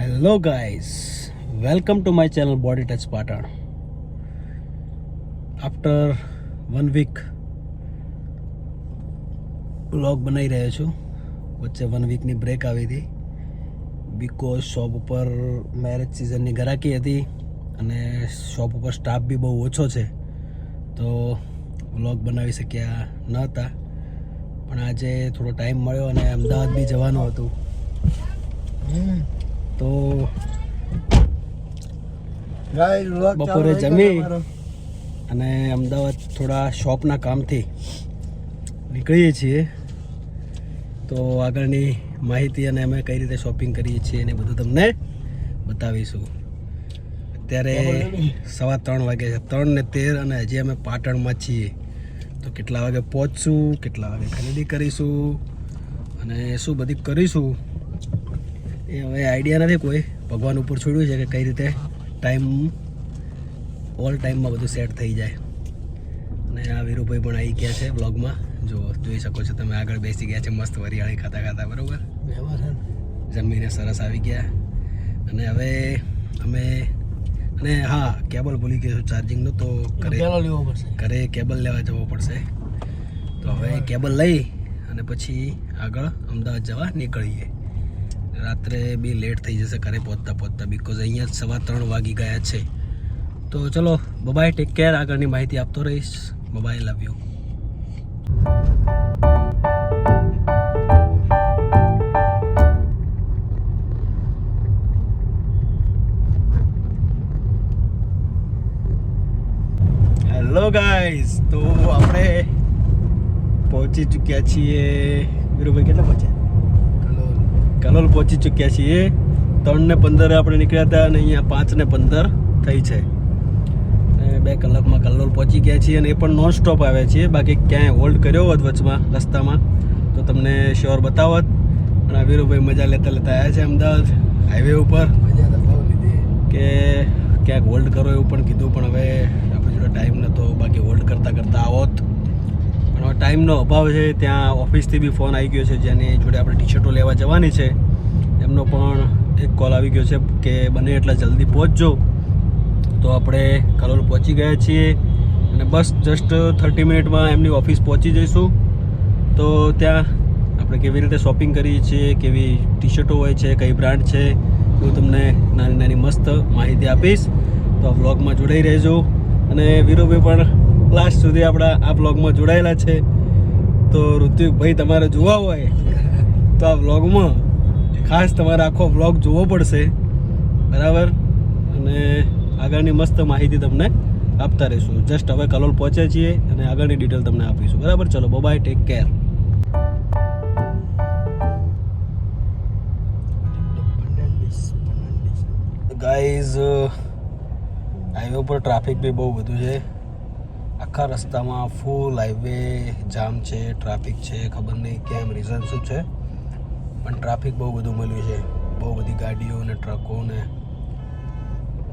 Hello guys, welcome to my channel body touch Patan. After 1 week vlog બનાવી રહ્યો છું. વચ્ચે 1 વીકની બ્રેક આવી હતી બીકોઝ શોપ ઉપર મેરેજ સિઝનની ગ્રાહકી હતી અને શોપ ઉપર સ્ટાફ બી બહુ ઓછો છે, તો વ્લોગ બનાવી શક્યા ન હતા. પણ આજે થોડો ટાઈમ મળ્યો અને અમદાવાદ બી જવાનું હતું, તો બપોરે જમી અને અમદાવાદ થોડા શોપના કામથી નીકળીએ છીએ. તો આગળની માહિતી અને અમે કઈ રીતે શોપિંગ કરીએ છીએ એને બધું તમને બતાવીશું. અત્યારે 3:15 વાગે છે, 3:13, અને હજી અમે પાટણમાં છીએ. તો કેટલા વાગે પહોંચશું, કેટલા વાગે ખરીદી કરીશું અને શું બધી કરીશું એ હવે આઈડિયા નથી. કોઈ ભગવાન ઉપર છોડ્યું છે કે કઈ રીતે ઓલ ટાઈમમાં બધું સેટ થઈ જાય. અને આ વીરુભાઈ પણ આવી ગયા છે બ્લોગમાં, જો જોઈ શકો છો તમે. આગળ બેસી ગયા છે મસ્ત વરિયાળી ખાતા ખાતા, બરાબર. જમીને સરસ આવી ગયા. અને હવે અમે હા, કેબલ ભૂલી ગયો છું ચાર્જિંગનો, તો ઘરે કેબલ લેવા જવો પડશે. તો હવે કેબલ લઈ અને પછી આગળ અમદાવાદ જવા નીકળીએ. રાત્રે બી લેટ થઈ જશે ઘરે પહોંચતા બીકોઝ અહીંયા 3:15 વાગી ગયા છે. તો ચલો, બાય, ટેક કેર. આગળની માહિતી આપતો રહીશ. Bye, love you. Hello guys, તો આપણે પહોંચી ચૂક્યા છીએ. વીરુભાઈ કેટલા પહોંચ્યા? કલોલ પહોંચી ચૂક્યા છીએ. 3:15 આપણે નીકળ્યા હતા અને અહીંયા 5:15 થઈ છે. 2 કલાકમાં કલોલ પહોંચી ગયા છીએ અને એ પણ નોન સ્ટોપ આવ્યા છીએ. બાકી ક્યાંય હોલ્ડ કર્યો હોત વચમાં રસ્તામાં તો તમને શ્યોર બતાવત. પણ આ વીરુભાઈ મજા લેતા આવ્યા છે અમદાવાદ હાઈવે ઉપર કે ક્યાંક હોલ્ડ કરો એવું પણ કીધું. પણ હવે આપણે જોડે ટાઈમ નહોતો, બાકી હોલ્ડ કરતાં આવોત. પણ હવે ટાઈમનો અભાવ છે. ત્યાં ઓફિસથી બી ફોન આવી ગયો છે, જેની જોડે આપણે ટી શર્ટો લેવા જવાની છે. એમનો પણ એક કોલ આવી ગયો છે કે બને એટલા જલ્દી પહોંચજો. તો આપણે કલોલ પહોંચી ગયા છીએ અને બસ જસ્ટ 30 મિનિટમાં એમની ઓફિસ પહોંચી જઈશું. તો ત્યાં આપણે કેવી રીતે શોપિંગ કરીએ છીએ, કેવી ટી શર્ટો હોય છે, કઈ બ્રાન્ડ છે, એવું તમને નાની મસ્ત માહિતી આપીશ. તો આ વ્લોગમાં જોડાઈ રહેજો. અને વીરુભાઈ પણ લાસ્ટ સુધી આપણા આ વ્લોગમાં જોડાયેલા છે. તો ઋત્વિકભાઈ, તમારે જોવા હોય તો આ વ્લોગમાં ખાસ તમારે આખો વ્લોગ જોવો પડશે, બરાબર. અને આગળની મસ્ત માહિતી તમને આપતા રહીશું. જસ્ટ હવે કલોલ પહોંચ્યા છીએ અને આગળની ડિટેલ તમને આપીશું, બરાબર. ચલો, bye, take care. Guys, highway ઉપર ટ્રાફિક બી બહુ બધું છે. આખા રસ્તામાં ફૂલ હાઈવે જામ છે, ટ્રાફિક છે. ખબર નહીં કેમ, રીઝન શું છે, પણ ટ્રાફિક બહુ બધું મળ્યું છે. બહુ બધી ગાડીઓ અને ટ્રકો ને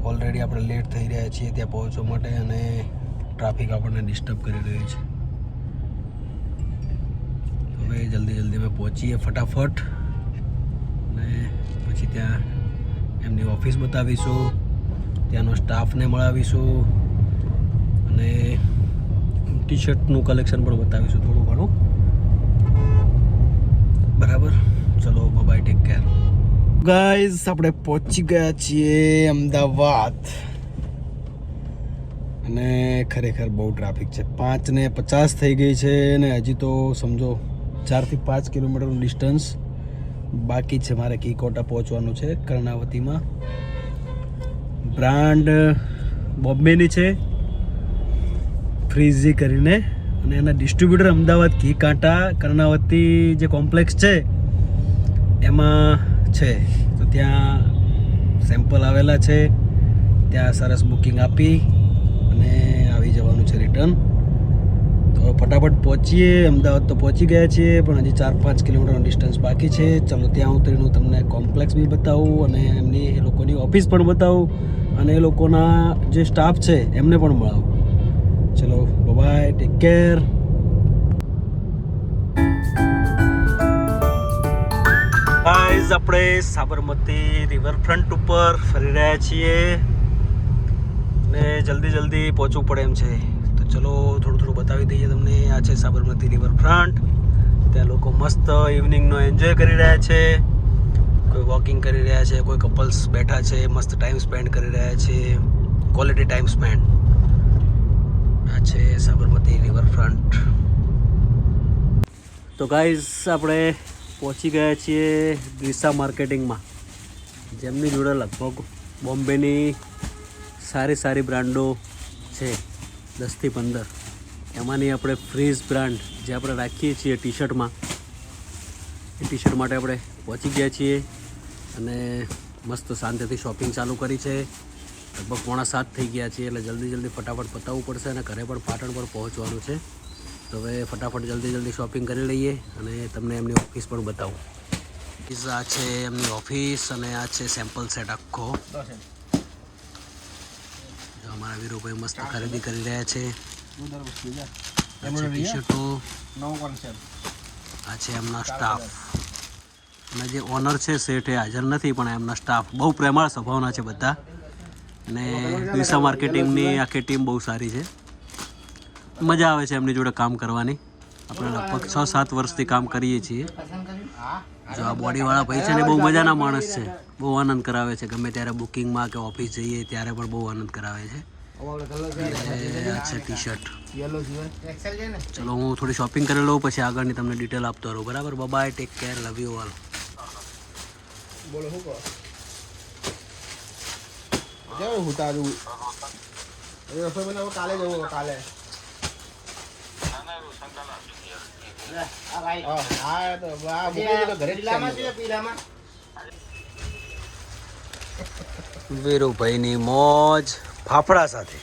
ઓલરેડી આપણે લેટ થઈ રહ્યા છીએ ત્યાં પહોંચવા માટે અને ટ્રાફિક આપણને ડિસ્ટર્બ કરી રહ્યું છે. હવે જલ્દી અમે પહોંચીએ ફટાફટ અને પછી ત્યાં એમની ઓફિસ બતાવીશું, ત્યાંનો સ્ટાફને મળાવીશું અને ટી શર્ટનું કલેક્શન પણ બતાવીશું થોડું ઘણું, બરાબર. ચલો, બાય, ટેક કેર. ગાઈઝ, આપણે પહોંચી ગયા છીએ અમદાવાદ અને ખરેખર બહુ ટ્રાફિક છે. 5:50 થઈ ગઈ છે અને હજી તો સમજો 4 થી 5 કિલોમીટરનું ડિસ્ટન્સ બાકી છે. મારે કીકોટા પહોંચવાનું છે. કર્ણાવતીમાં બ્રાન્ડ બોમ્બેની છે, ફ્રીઝી કરીને, અને એના ડિસ્ટ્રીબ્યુટર અમદાવાદ ઘી કાંટા કર્ણાવતી જે કોમ્પ્લેક્સ છે એમાં છે. તો ત્યાં સેમ્પલ આવેલા છે. ત્યાં સરસ બુકિંગ આપી અને આવી જવાનું છે રિટર્ન. તો ફટાફટ પહોંચીએ. અમદાવાદ તો પહોંચી ગયા છીએ, પણ હજી 4-5 કિલોમીટરનો ડિસ્ટન્સ બાકી છે. ચલો, ત્યાં ઉતરીને હું તમને કોમ્પ્લેક્સ બી બતાવું અને એમની એ લોકોની ઓફિસ પણ બતાવું અને એ લોકોના જે સ્ટાફ છે એમને પણ મળાવું. ચલો, bye, take care. Guys, guys આપણે સાબરમતી રિવરફ્રન્ટ ઉપર ફરી રહ્યા છીએ ને જલ્દી પહોંચવું પડે એમ છે. તો ચલો થોડું બતાવી દઈએ તમને. આ છે સાબરમતી રિવરફ્રન્ટ. ત્યાં લોકો મસ્ત ઇવનિંગનો એન્જોય કરી રહ્યા છે. કોઈ વોકિંગ કરી રહ્યા છે, કોઈ કપલ્સ બેઠા છે, મસ્ત ટાઈમ સ્પેન્ડ કરી રહ્યા છે, ક્વોલિટી ટાઈમ સ્પેન્ડ. આ છે સાબરમતી રિવરફ્રન્ટ. તો ગાઈઝ આપણે પહોંચી ગયા છીએ દિશા માર્કેટિંગમાં, જેમની જોડે લગભગ બોમ્બેની સારી બ્રાન્ડો છે 10થી 15. એમાંની આપણે ફ્રીઝ બ્રાન્ડ જે આપણે રાખીએ છીએ ટી શર્ટમાં, એ ટી શર્ટ માટે આપણે પહોંચી ગયા છીએ અને મસ્ત શાંતિથી શોપિંગ ચાલુ કરી છે. લગભગ 6:45 થઈ ગયા છીએ, એટલે જલ્દી ફટાફટ પતાવવું પડશે અને ઘરે પણ પાટણ પર પહોંચવાનું છે. તો હવે ફટાફટ જલ્દી શોપિંગ કરી લઈએ અને તમને એમની ઓફિસ પણ બતાવું. આ છે એમની ઓફિસ અને આ છે સેમ્પલ સેટ આખો. જો અમારા વીરુભાઈ મસ્ત ખરીદી કરી રહ્યા છે. ટી શર્ટો, આ છે એમના સ્ટાફ અને જે ઓનર છે શેઠ એ હાજર નથી, પણ એમના સ્ટાફ બહુ પ્રેમાળ સ્વભાવના છે બધા. અને દિશા માર્કેટિંગની આખી ટીમ બહુ સારી છે. મજા આવે છે એમની જોડે કામ કરવાની. આપણે લગભગ 6-7 વર્ષથી કામ કરીએ છીએ. જો આ બોડીવાળા ભાઈ છે ને બહુ મજાના માણસ છે, બહુ આનંદ કરાવે છે. ગમે ત્યારે બુકિંગમાં કે ઓફિસ જઈએ ત્યારે પણ બહુ આનંદ કરાવે છે. આ છે ટી શર્ટ. ચલો હું થોડી શોપિંગ કરી લઉં, પછી આગળની તમને ડિટેલ આપતો રહું. બરાબર, bye, take care, love you all. બોલો શું કહો? કેવું હું તારું રસોઈ બનાવો? કાલે જવું, કાલે. વીરુભાઈની મોજ ફાફડા સાથે.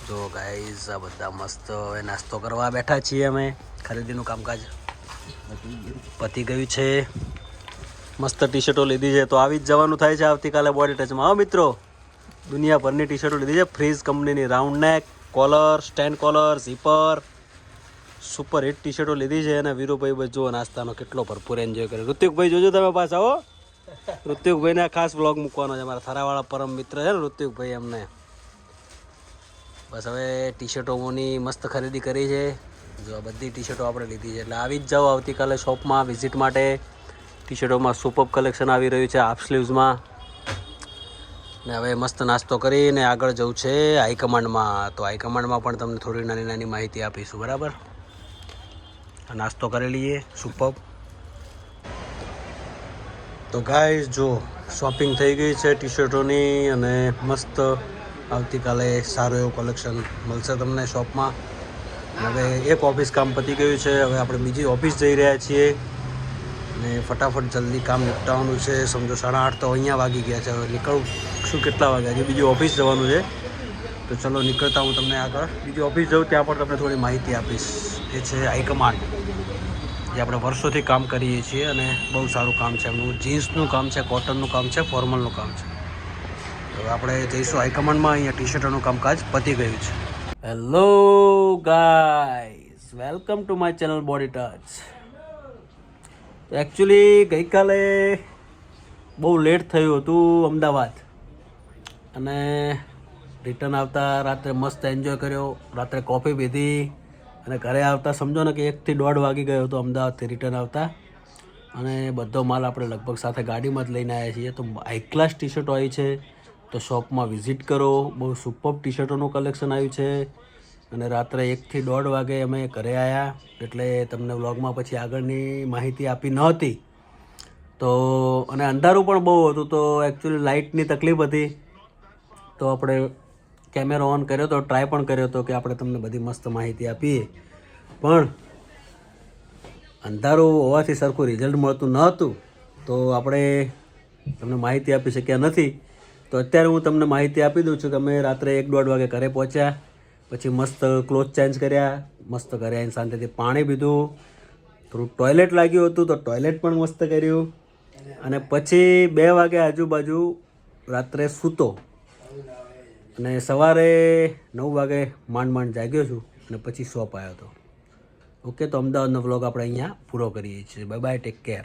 જો ગાઈઝ આ બધા મસ્ત હવે નાસ્તો કરવા બેઠા છીએ. અમે ખરીદીનું કામકાજ પતી ગયું છે. મસ્ત ટી શર્ટો લીધી છે, તો આવી જ જવાનું થાય છે આવતીકાલે બોડી ટચમાં. હા મિત્રો, દુનિયાભરની ટી શર્ટો લીધી છે. ફ્રીઝ કંપનીની round neck, collar, stand collar, zipper, super hit T શર્ટો લીધી છે. અને વીરુભાઈ બસ જુઓ નાસ્તાનો કેટલો ભરપૂર એન્જોય કરે. ઋત્વિકભાઈ જોજો તમે પાછા હો. ઋત્વિકભાઈને ખાસ બ્લોગ મૂકવાનો છે. મારા થરાવાળા પરમ મિત્ર છે ને ઋત્વિકભાઈ, એમને બસ હવે ટી શર્ટોની મસ્ત ખરીદી કરી છે. જો આ બધી ટી શર્ટો આપણે લીધી છે, એટલે આવી જ જાઓ આવતીકાલે શોપમાં વિઝિટ માટે. ટી શર્ટોમાં સુપર કલેક્શન આવી રહ્યું છે હાફ સ્લીવ્સમાં. ને હવે મસ્ત નાસ્તો કરીને આગળ જવું છે હાઈકમાન્ડમાં. તો હાઈકમાન્ડમાં પણ તમને થોડી નાની માહિતી આપીશું. બરાબર, નાસ્તો કરી લઈએ સુપર. તો ગાઈઝ જો શોપિંગ થઈ ગઈ છે ટી શર્ટોની, અને મસ્ત આવતીકાલે સારું એવું કલેક્શન મળશે તમને શોપમાં. હવે એક ઓફિસ કામ પતી ગયું છે, હવે આપણે બીજી ઓફિસ જઈ રહ્યા છીએ અને ફટાફટ જલ્દી કામ નિપટાવવાનું છે. સમજો 8:30 તો અહીંયા વાગી ગયા છે. હવે નીકળું શું કેટલા વાગ્યા છે, બીજી ઓફિસ જવાનું છે. તો ચલો નીકળતા હું તમને આગળ બીજી ઓફિસ જાઉં, ત્યાં પણ તમને થોડી માહિતી આપીશ. એ છે હાઈકમાન્ડ, જે આપણે વર્ષોથી કામ કરીએ છીએ અને બહુ સારું કામ છે એમનું. જીન્સનું કામ છે, કોટનનું કામ છે, ફોર્મલનું કામ છે. હવે આપણે જઈશું હાઈકમાન્ડમાં. અહીંયા ટી શર્ટોનું કામકાજ પતી ગયું છે. Hello guys, welcome to my channel body touch. Actually ગઈકાલે બહુ લેટ થયું હતું અમદાવાદ, અને રિટર્ન આવતા રાત્રે મસ્ત એન્જોય કર્યો. રાત્રે કોફી પીધી અને ઘરે આવતા સમજો ને કે 1 થી 1.5 વાગી ગયો હતો અમદાવાદથી રિટર્ન આવતા. અને બધો માલ આપણે લગભગ સાથે ગાડીમાં જ લઈને આવ્યા છીએ. તો હાઈ ક્લાસ ટી શર્ટો આવી છે, તો શોપમાં વિઝિટ કરો. બહુ સુપર ટી શર્ટોનું કલેક્શન આવ્યું છે. અને રાત્રે 1 થી 1.5 વાગે અમે ઘરે આવ્યા, એટલે તમને વ્લોગમાં પછી આગળની માહિતી આપી નહોતી. તો અને અંધારું પણ બહુ હતું, તો એકચ્યુઅલી લાઇટની તકલીફ હતી. તો આપણે કેમેરો ઓન કર્યો તો, ટ્રાય પણ કર્યો હતો કે આપણે તમને બધી મસ્ત માહિતી આપીએ, પણ અંધારું હોવાથી સરખું રિઝલ્ટ મળતું ન હતું. તો આપણે તમને માહિતી આપી શક્યા નથી. તો અત્યારે હું તમને માહિતી આપી દઉં છું કે અમે રાત્રે 1-1.5 વાગે ઘરે પહોંચ્યા. પછી મસ્ત ક્લોથ ચેન્જ કર્યા, મસ્ત ઘરે આવીને શાંતિથી પાણી પીધું. થોડું ટોયલેટ લાગ્યું હતું તો ટોયલેટ પણ મસ્ત કર્યું. અને પછી 2 વાગે આજુબાજુ રાત્રે સૂતો, અને સવારે 9 વાગે માંડ જાગ્યો છું અને પછી શોપ આવ્યો હતો. ઓકે, તો અમદાવાદનો વ્લોગ આપણે અહીંયા પૂરો કરીએ છીએ. Bye, take care.